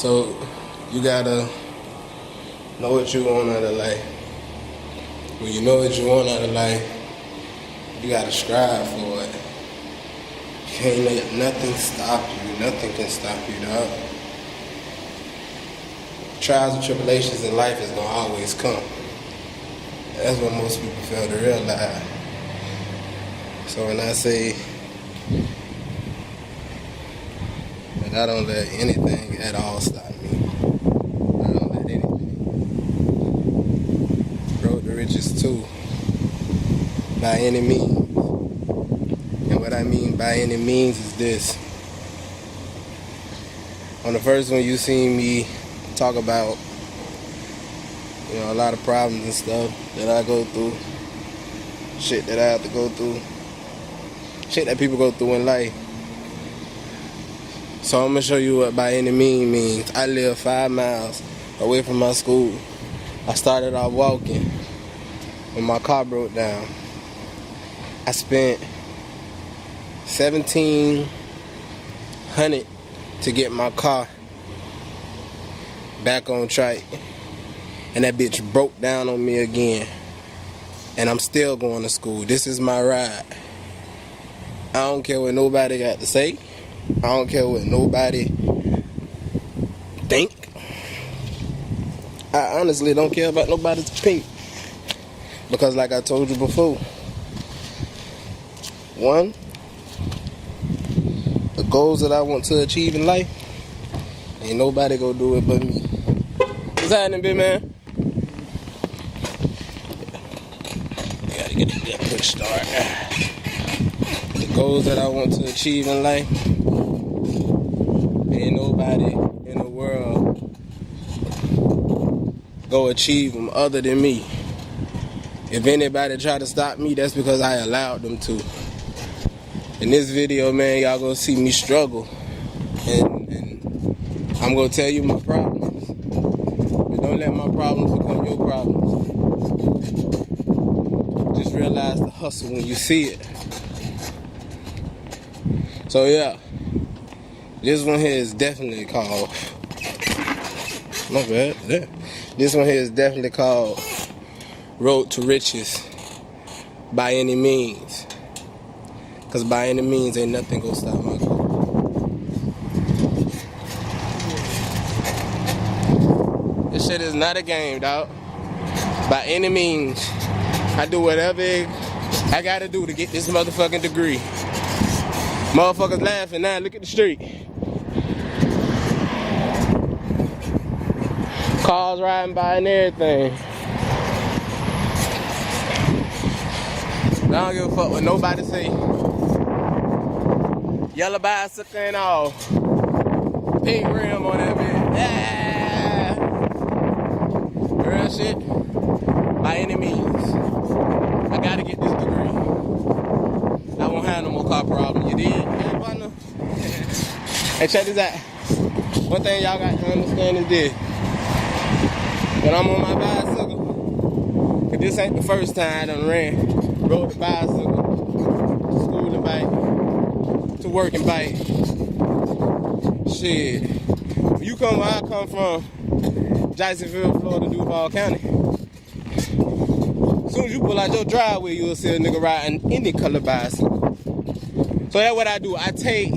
So you gotta know what you want out of life. When you know what you want out of life, you gotta strive for it. You can't let nothing stop you. Nothing can stop you, dog. Trials and tribulations in life is gonna always come. That's what most people fail to realize. So when I say that I don't let anything at all stop me, I don't let anything. Road to riches too, by any means. And what I mean by any means is this. On the first one, you seen me talk about, a lot of problems and stuff that I go through, shit that I have to go through, shit that people go through in life. So I'm gonna show you what by any means means. I live 5 miles away from my school. I started off walking when my car broke down. I spent $1,700 to get my car back on track, and that bitch broke down on me again, and I'm still going to school. This is my ride. I don't care what nobody got to say. I don't care what nobody think. I honestly don't care about nobody's opinion, because like I told you before, one, the goals that I want to achieve in life, ain't nobody gonna do it but me. What's happening, big man? I gotta get a good push start. The goals that I want to achieve in life, ain't nobody in the world go achieve them other than me. If anybody try to stop me, that's because I allowed them to. In this video, man, y'all gonna see me struggle, and I'm gonna tell you my problems. But don't let my problems become your problems. Just realize the hustle when you see it. So yeah, this one here is definitely called, my bad, yeah. This one here is definitely called Road to Riches, by any means. Cause by any means ain't nothing gonna stop my goal. This shit is not a game, dog. By any means, I do whatever I gotta do to get this motherfucking degree. Motherfuckers laughing now, look at the street. Cars riding by and everything. I don't give a fuck what nobody say. Yellow bicycle and all. Pink rim on that bitch. Yeah. Real shit. By any means, I gotta get this degree. I won't have no more car problem. You did? Yeah, partner. Hey, check this out. One thing y'all got to understand is this. When I'm on my bicycle, if this ain't the first time I done rode the bicycle, to school and bike, to work and bike. Shit. When you come where I come from, Jacksonville, Florida, Duval County, as soon as you pull out your driveway, you'll see a nigga riding any color bicycle. So that's what I do. I take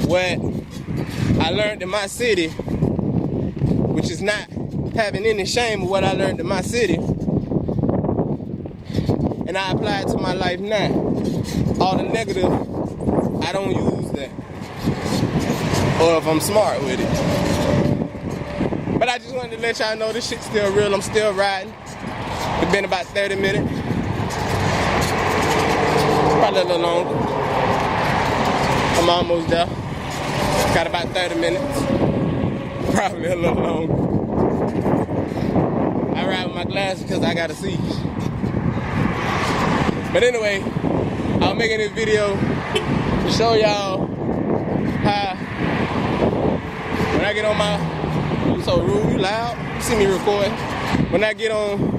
what I learned in my city, which is not having any shame of what I learned in my city, and I apply it to my life now. All the negative, I don't use that. Or if I'm smart with it. But I just wanted to let y'all know this shit's still real. I'm still riding. It's been about 30 minutes. Probably a little longer. I'm almost there. Got about 30 minutes. Probably a little longer. I ride with my glasses because I gotta see. But anyway, I'm making this video to show y'all how when I get on my, you so rude, you loud, you see me recording. When I get on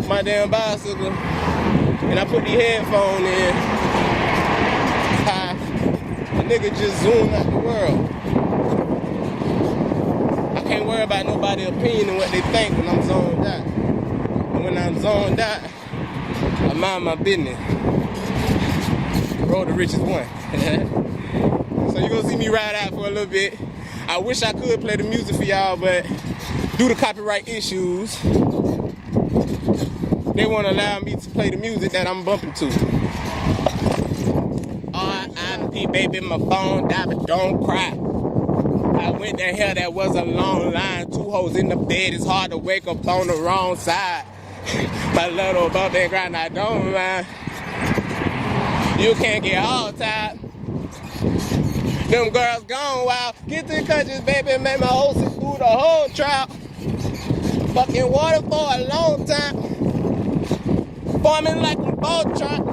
my damn bicycle and I put the headphone in, how a nigga just zoomed out the world. can't worry about nobody's opinion and what they think when I'm zoned out. And when I'm zoned out, I mind my business. Road to Richies 1. So you're gonna see me ride out for a little bit. I wish I could play the music for y'all, but due to copyright issues, they won't allow me to play the music that I'm bumping to. R.I.P. baby, my phone died, but don't cry. I went to hell, that was a long line. 2 hoes in the bed, it's hard to wake up on the wrong side. My little bump and grind, I don't mind. You can't get all tired. Them girls gone wild. Get to the countries, baby, make my hoes sit through the whole trial. Fucking water for a long time. Forming like a boat truck.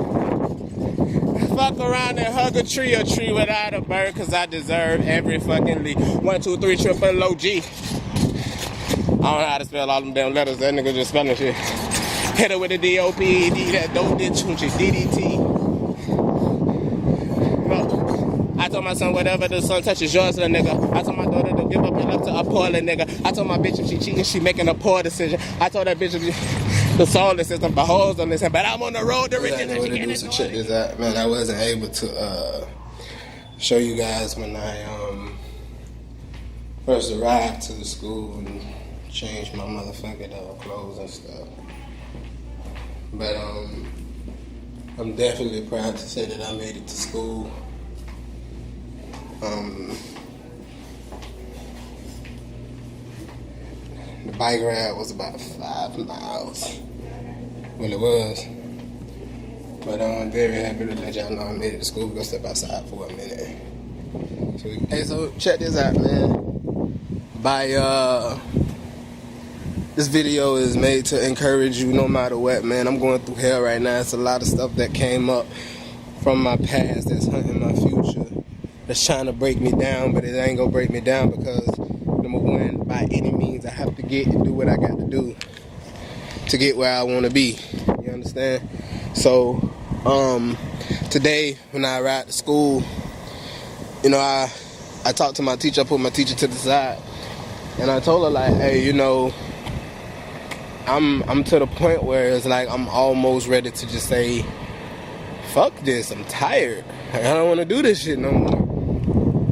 Fuck around and hug a tree without a bird, cause I deserve every fucking lead. 1, 2, 3, triple low G. I don't know how to spell all them damn letters. That nigga just spelling shit. Hit her with a D-O-P-E-D, that dope did chunchi, DDT. I told my son, whatever the sun touches yours, little nigga. I told my daughter to give up your love to a poor little nigga. I told my bitch if she cheating, she making a poor decision. I told that bitch the solar system, the hoes don't listen, but I'm on the road to riches. So check this out, man. I wasn't able to show you guys when I first arrived to the school and changed my motherfucking clothes and stuff. But I'm definitely proud to say that I made it to school. The bike ride was about 5 miles. Well, it was. But I'm very happy to let y'all know I made it to school. We're gonna step outside for a minute. So check this out, man. This video is made to encourage you no matter what, man. I'm going through hell right now. It's a lot of stuff that came up from my past that's hunting my future. That's trying to break me down, but it ain't gonna break me down because, number one, by any means, I have to get and do what I got to do to get where I want to be. You understand? So, today when I arrived to school, you know, I talked to my teacher. I put my teacher to the side, and I told her like, hey, you know, I'm to the point where it's like I'm almost ready to just say, fuck this. I'm tired. I don't want to do this shit no more.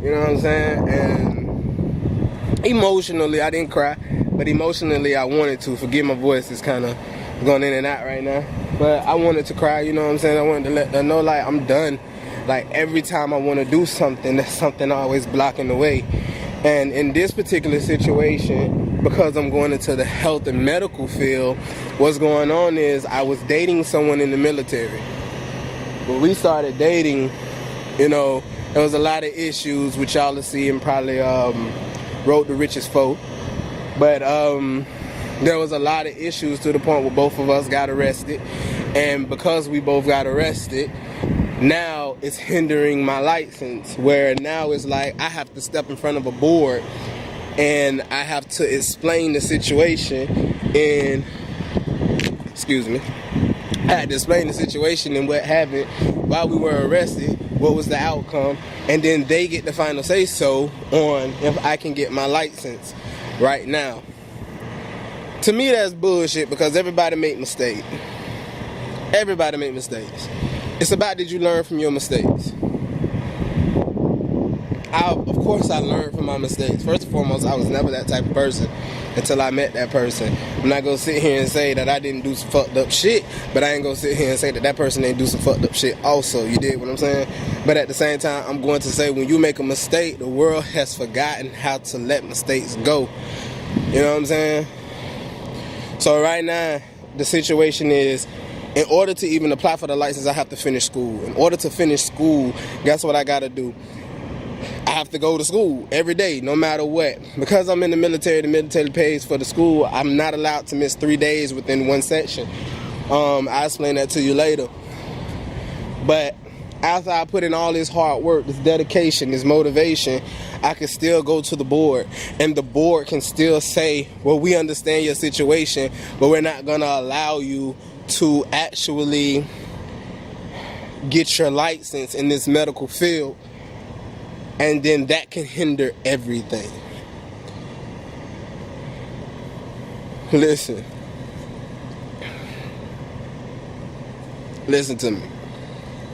You know what I'm saying? And emotionally, I didn't cry, but emotionally, I wanted to. Forgive my voice, it's kind of going in and out right now. But I wanted to cry, you know what I'm saying? I wanted to let her know, like, I'm done. Like, every time I want to do something, there's something always blocking the way. And in this particular situation, because I'm going into the health and medical field, what's going on is I was dating someone in the military. When we started dating, you know, there was a lot of issues which y'all will see and probably Road to Richies 4. But there was a lot of issues to the point where both of us got arrested. And because we both got arrested, now it's hindering my license. Where now it's like I have to step in front of a board and I have to explain the situation and, excuse me, I had to explain the situation and what happened while we were arrested, what was the outcome, and then they get the final say so on if I can get my license right now. To me, that's bullshit because everybody make mistakes. Everybody make mistakes. It's about, did you learn from your mistakes? Of course I learned from my mistakes. First and foremost, I was never that type of person until I met that person. I'm not gonna sit here and say that I didn't do some fucked up shit, but I ain't gonna sit here and say that that person didn't do some fucked up shit also. You dig what I'm saying? But at the same time, I'm going to say when you make a mistake, the world has forgotten how to let mistakes go. You know what I'm saying? So right now, the situation is, in order to even apply for the license, I have to finish school. In order to finish school, guess what I gotta do? I have to go to school every day, no matter what. Because I'm in the military pays for the school. I'm not allowed to miss 3 days within one section. I'll explain that to you later. But after I put in all this hard work, this dedication, this motivation, I can still go to the board. And the board can still say, well, we understand your situation, but we're not going to allow you to actually get your license in this medical field. And then that can hinder everything. Listen. Listen to me.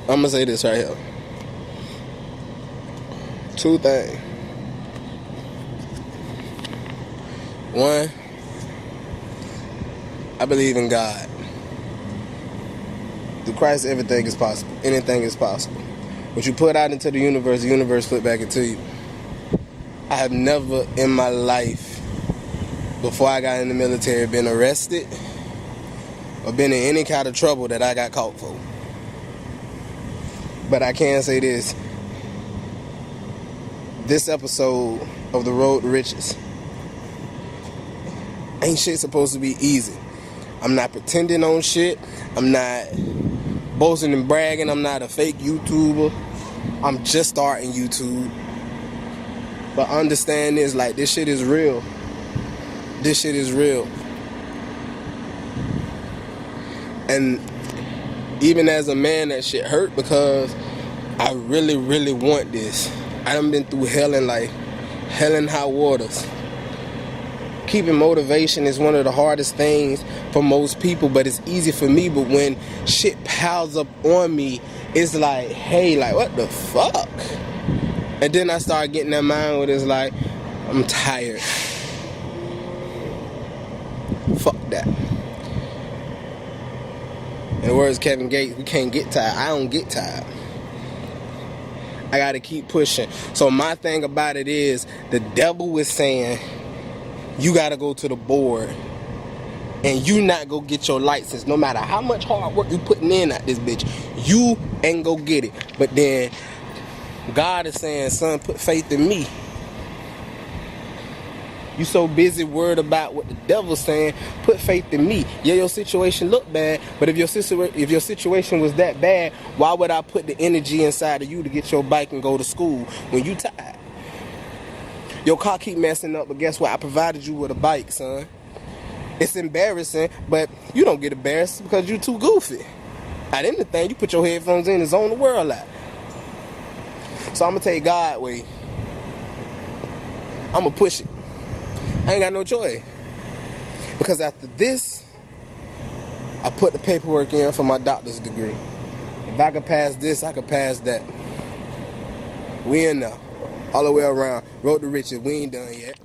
I'm gonna say this right here. Two things. One, I believe in God. Through Christ, everything is possible. Anything is possible. What you put out into the universe put back into you. I have never in my life, before I got in the military, been arrested or been in any kind of trouble that I got caught for. But I can say this. This episode of The Road to Riches ain't shit supposed to be easy. I'm not pretending on shit. I'm not boasting and bragging. I'm not a fake YouTuber. I'm just starting YouTube. But understand this, like, this shit is real. This shit is real. And even as a man, that shit hurt because I really, really want this. I done been through hell and high waters. Keeping motivation is one of the hardest things for most people, but it's easy for me. But when shit piles up on me, it's like, hey, like, what the fuck? And then I start getting that mind where it's like, I'm tired. Fuck that. In the words of Kevin Gates, we can't get tired. I don't get tired. I gotta keep pushing. So my thing about it is, the devil is saying, you gotta go to the board and you not go get your license. No matter how much hard work you putting in at this bitch, you ain't go get it. But then God is saying, son, put faith in me. You so busy worried about what the devil's saying, put faith in me. Yeah, your situation look bad, but if your situation was that bad, why would I put the energy inside of you to get your bike and go to school when you tired? Your car keep messing up, but guess what? I provided you with a bike, son. It's embarrassing, but you don't get embarrassed because you too goofy. At anything, you put your headphones in and zone the world out. So I'm going to take God way. I'm going to push it. I ain't got no choice. Because after this, I put the paperwork in for my doctor's degree. If I could pass this, I could pass that. We in there. All the way around. Road to Riches. We ain't done yet.